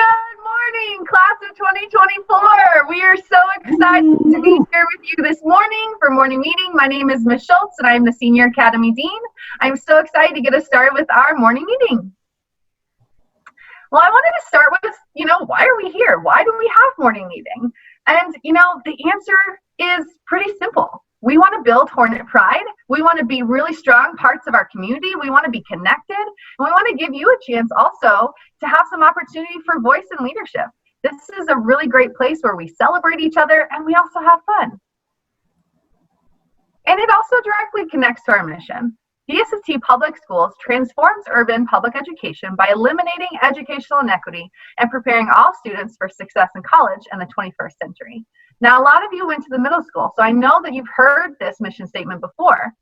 Good morning, class of 2024. We are so excited to be here with you this morning for morning meeting. My name is Ms. Schultz, and I'm the Senior Academy Dean. I'm so excited to get us started with our morning meeting. Well, I wanted to start with, why are we here? Why do we have morning meeting? And, the answer is pretty simple. We want to build Hornet Pride. We want to be really strong parts of our community. We want to be connected. And we want to give you a chance also to have some opportunity for voice and leadership. This is a really great place where we celebrate each other and we also have fun. And it also directly connects to our mission. DSST Public Schools transforms urban public education by eliminating educational inequity and preparing all students for success in college in the 21st century. Now, a lot of you went to the middle school, so I know that you've heard this mission statement before,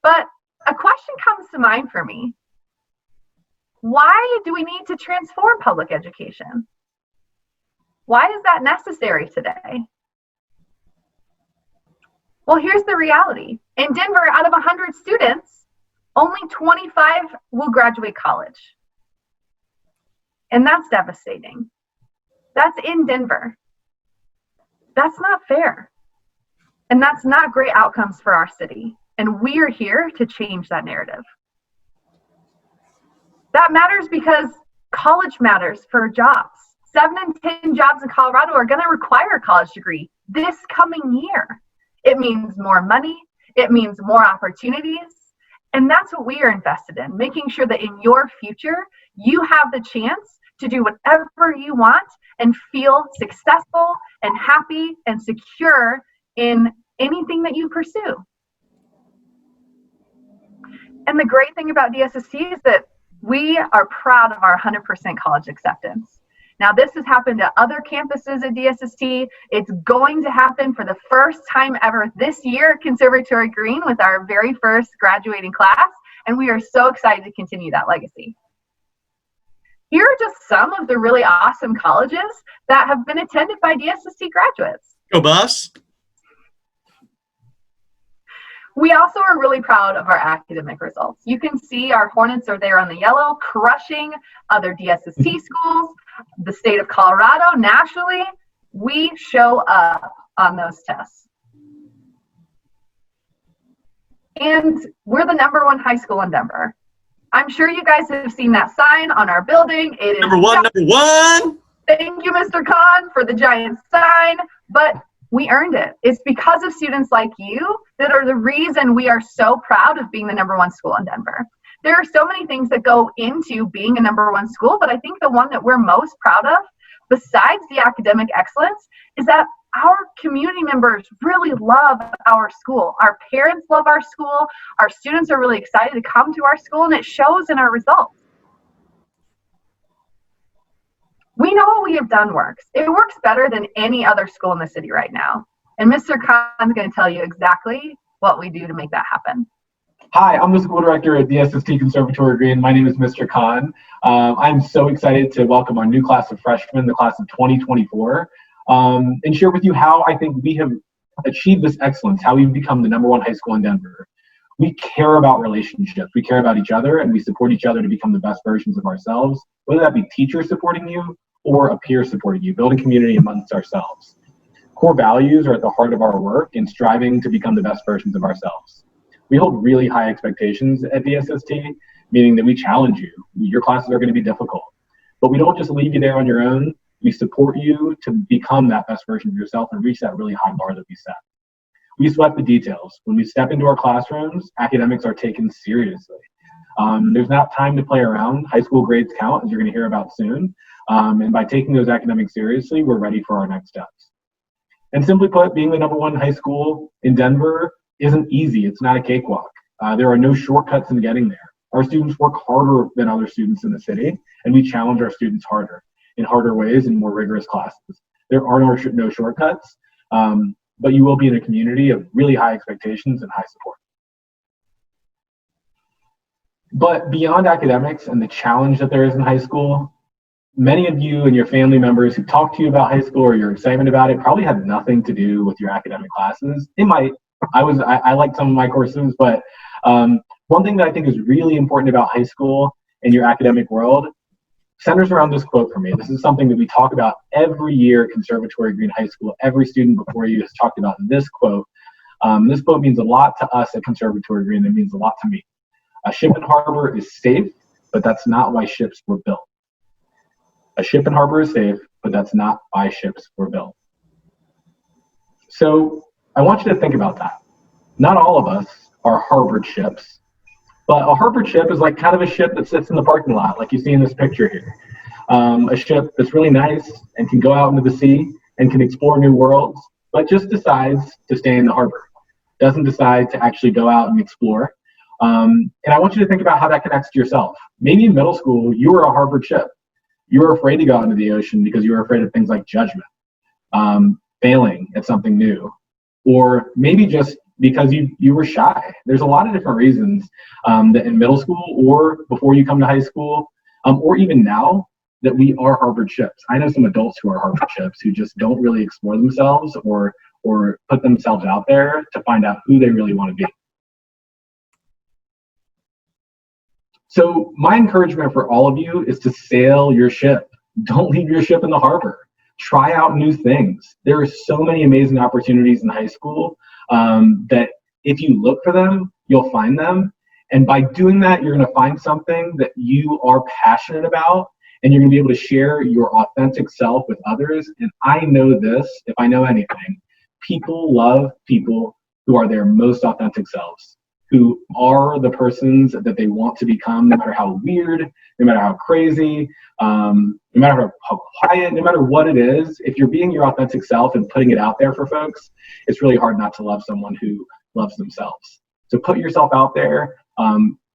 but a question comes to mind for me. Why do we need to transform public education? Why is that necessary today? Well, here's the reality. In Denver, out of 100 students, only 25 will graduate college. And that's devastating. That's in Denver. That's not fair. And that's not great outcomes for our city. And we are here to change that narrative. That matters because college matters for jobs. 7 in 10 jobs in Colorado are going to require a college degree this coming year. It means more money. It means more opportunities. And that's what we are invested in, making sure that in your future, you have the chance to do whatever you want and feel successful and happy and secure in anything that you pursue. And the great thing about DSST is that we are proud of our 100% college acceptance. Now, this has happened at other campuses at DSST. It's going to happen for the first time ever this year at Conservatory Green with our very first graduating class, and we are so excited to continue that legacy. Here are just some of the really awesome colleges that have been attended by DSST graduates. Go Buffs! We also are really proud of our academic results. You can see our Hornets are there on the yellow, crushing other DSST schools, the state of Colorado, nationally. We show up on those tests. And we're the #1 high school in Denver. I'm sure you guys have seen that sign on our building. It is number one. Thank you, Mr. Khan, for the giant sign, but we earned it. It's because of students like you that are the reason we are so proud of being the #1 school in Denver. There are so many things that go into being a #1 school, but I think the one that we're most proud of, besides the academic excellence, is that our community members really love our school. Our parents love our school. Our students are really excited to come to our school, and it shows in our results. We know what we have done works. It works better than any other school in the city right now. And Mr. Khan's going to tell you exactly what we do to make that happen. Hi, I'm the school director at DSST Conservatory Green. My name is Mr. Khan. I'm so excited to welcome our new class of freshmen, the class of 2024, and share with you how I think we have achieved this excellence, how we've become the #1 high school in Denver. We care about relationships. We care about each other, and we support each other to become the best versions of ourselves, whether that be teachers supporting you or a peer supporting you, building community amongst ourselves. Core values are at the heart of our work in striving to become the best versions of ourselves. We hold really high expectations at DSST, meaning that we challenge you. Your classes are going to be difficult, but we don't just leave you there on your own. We support you to become that best version of yourself and reach that really high bar that we set. We sweat the details. When we step into our classrooms, academics are taken seriously. There's not time to play around. High school grades count, as you're going to hear about soon. And by taking those academics seriously, we're ready for our next steps. And simply put, being the #1 high school in Denver isn't easy. It's not a cakewalk. There are no shortcuts in getting there. Our students work harder than other students in the city, and we challenge our students harder in harder ways in more rigorous classes. There are no shortcuts, but you will be in a community of really high expectations and high support. But beyond academics and the challenge that there is in high school, many of you and your family members who talk to you about high school or your excitement about it probably had nothing to do with your academic classes. It might. I liked some of my courses, but one thing that I think is really important about high school and your academic world centers around this quote for me. This is something that we talk about every year at Conservatory Green High School. Every student before you has talked about this quote. This quote means a lot to us at Conservatory Green. It means a lot to me. A ship in harbor is safe, but that's not why ships were built. A ship in harbor is safe, but that's not why ships were built. So I want you to think about that. Not all of us are harbored ships, but a harbored ship is like kind of a ship that sits in the parking lot, like you see in this picture here. A ship that's really nice and can go out into the sea and can explore new worlds, but just decides to stay in the harbor. Doesn't decide to actually go out and explore. And I want you to think about how that connects to yourself. Maybe in middle school, you were a harbored ship. You were afraid to go out into the ocean because you were afraid of things like judgment, failing at something new, or maybe just because you were shy. There's a lot of different reasons that in middle school or before you come to high school, or even now, that we are harbored ships. I know some adults who are harbored ships who just don't really explore themselves or put themselves out there to find out who they really want to be. So my encouragement for all of you is to sail your ship. Don't leave your ship in the harbor. Try out new things. There are so many amazing opportunities in high school that if you look for them, you'll find them. And by doing that, you're going to find something that you are passionate about, and you're going to be able to share your authentic self with others. And I know this, if I know anything, people love people who are their most authentic selves, who are the persons that they want to become, no matter how weird, no matter how crazy, no matter how quiet, no matter what it is. If you're being your authentic self and putting it out there for folks, it's really hard not to love someone who loves themselves. So put yourself out there,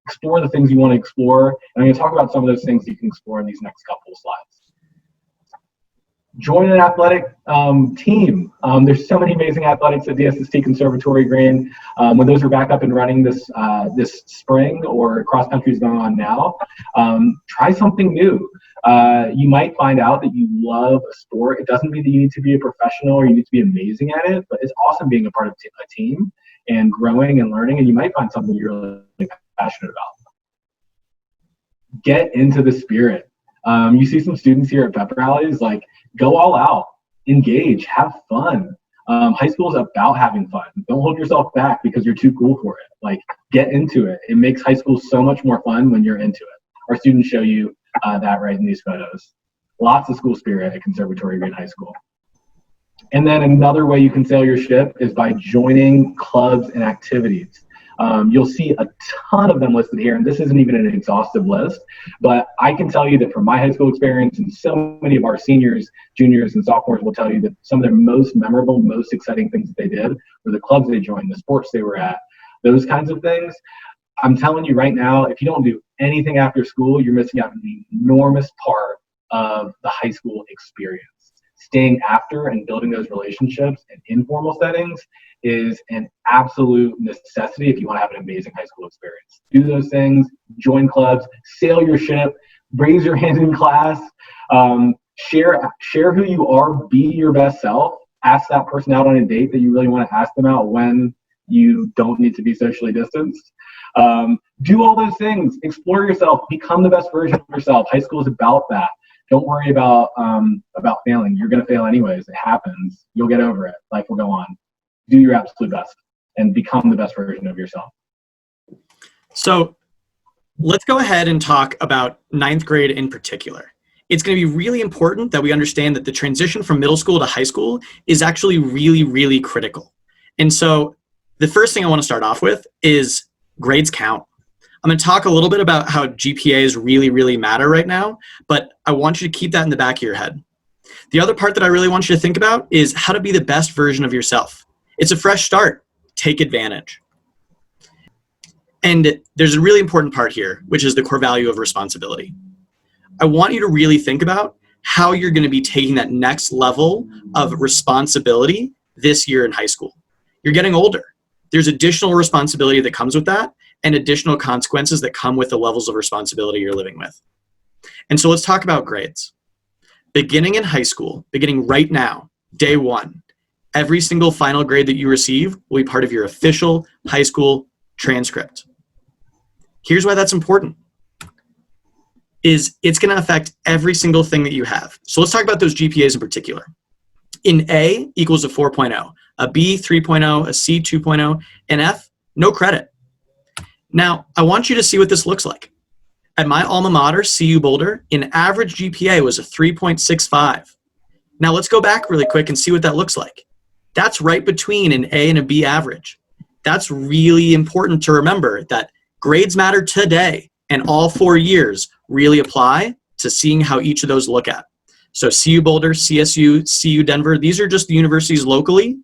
explore the things you want to explore. And I'm going to talk about some of those things you can explore in these next couple of slides. Join an athletic team. There's so many amazing athletics at DSST Conservatory Green. When those are back up and running this spring, or cross country is going on now, try something new. You might find out that you love a sport. It doesn't mean that you need to be a professional or you need to be amazing at it, but it's awesome being a part of a team and growing and learning, and you might find something you're really passionate about. Get into the spirit. You see some students here at pep rallies, like, go all out, engage, have fun. High school is about having fun. Don't hold yourself back because you're too cool for it. Like, get into it. It makes high school so much more fun when you're into it. Our students show you that right in these photos. Lots of school spirit at Conservatory Green High School. And then another way you can sail your ship is by joining clubs and activities. You'll see a ton of them listed here, and this isn't even an exhaustive list, but I can tell you that from my high school experience, and so many of our seniors, juniors, and sophomores will tell you that some of their most memorable, most exciting things that they did were the clubs they joined, the sports they were at, those kinds of things. I'm telling you right now, if you don't do anything after school, you're missing out on an enormous part of the high school experience. Staying after and building those relationships in informal settings is an absolute necessity if you want to have an amazing high school experience. Do those things, join clubs, sail your ship, raise your hand in class, share who you are, be your best self, ask that person out on a date that you really want to ask them out when you don't need to be socially distanced. Do all those things, explore yourself, become the best version of yourself. High school is about that. Don't worry about failing. You're going to fail anyways. It happens. You'll get over it. Life will go on. Do your absolute best and become the best version of yourself. So let's go ahead and talk about ninth grade in particular. It's going to be really important that we understand that the transition from middle school to high school is actually really, really critical. And so the first thing I want to start off with is grades count. I'm going to talk a little bit about how GPAs really, really matter right now, but I want you to keep that in the back of your head. The other part that I really want you to think about is how to be the best version of yourself. It's a fresh start. Take advantage. And there's a really important part here, which is the core value of responsibility. I want you to really think about how you're going to be taking that next level of responsibility this year in high school. You're getting older. There's additional responsibility that comes with that, and additional consequences that come with the levels of responsibility you're living with. And so let's talk about grades. Beginning in high school, beginning right now, day one, every single final grade that you receive will be part of your official high school transcript. Here's why that's important. is it's going to affect every single thing that you have. So let's talk about those GPAs in particular. In A equals a 4.0, a B 3.0, a C 2.0, an F, no credit. Now, I want you to see what this looks like. At my alma mater, CU Boulder, an average GPA was a 3.65. Now let's go back really quick and see what that looks like. That's right between an A and a B average. That's really important to remember, that grades matter today, and all 4 years really apply to seeing how each of those look at. So CU Boulder, CSU, CU Denver, these are just the universities locally,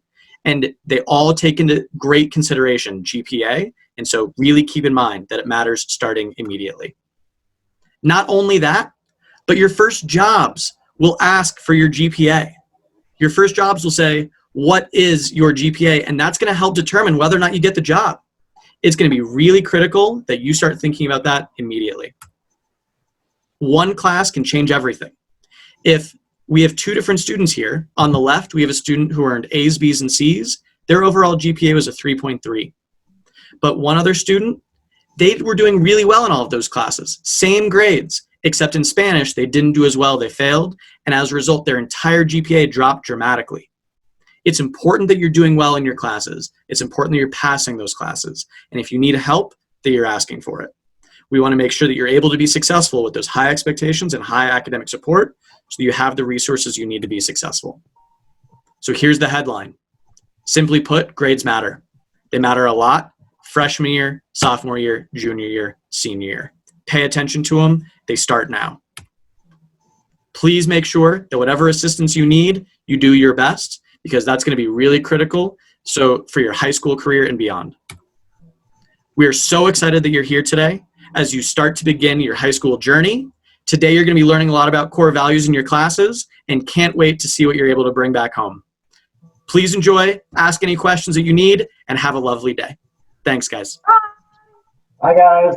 and they all take into great consideration GPA, and so really keep in mind that it matters starting immediately. Not only that, but your first jobs will ask for your GPA. Your first jobs will say, what is your GPA? And that's going to help determine whether or not you get the job. It's going to be really critical that you start thinking about that immediately. One class can change everything. If we have 2 different students here, on the left, we have a student who earned A's, B's, and C's. Their overall GPA was a 3.3. But one other student, they were doing really well in all of those classes. Same grades, except in Spanish, they didn't do as well, they failed, and as a result, their entire GPA dropped dramatically. It's important that you're doing well in your classes. It's important that you're passing those classes. And if you need help, that you're asking for it. We want to make sure that you're able to be successful with those high expectations and high academic support so that you have the resources you need to be successful. So here's the headline. Simply put, grades matter. They matter a lot. Freshman year, sophomore year, junior year, senior year. Pay attention to them. They start now. Please make sure that whatever assistance you need, you do your best, because that's going to be really critical so for your high school career and beyond. We are so excited that you're here today as you start to begin your high school journey. Today, you're going to be learning a lot about core values in your classes and can't wait to see what you're able to bring back home. Please enjoy, ask any questions that you need, and have a lovely day. Thanks, guys. Hi, guys.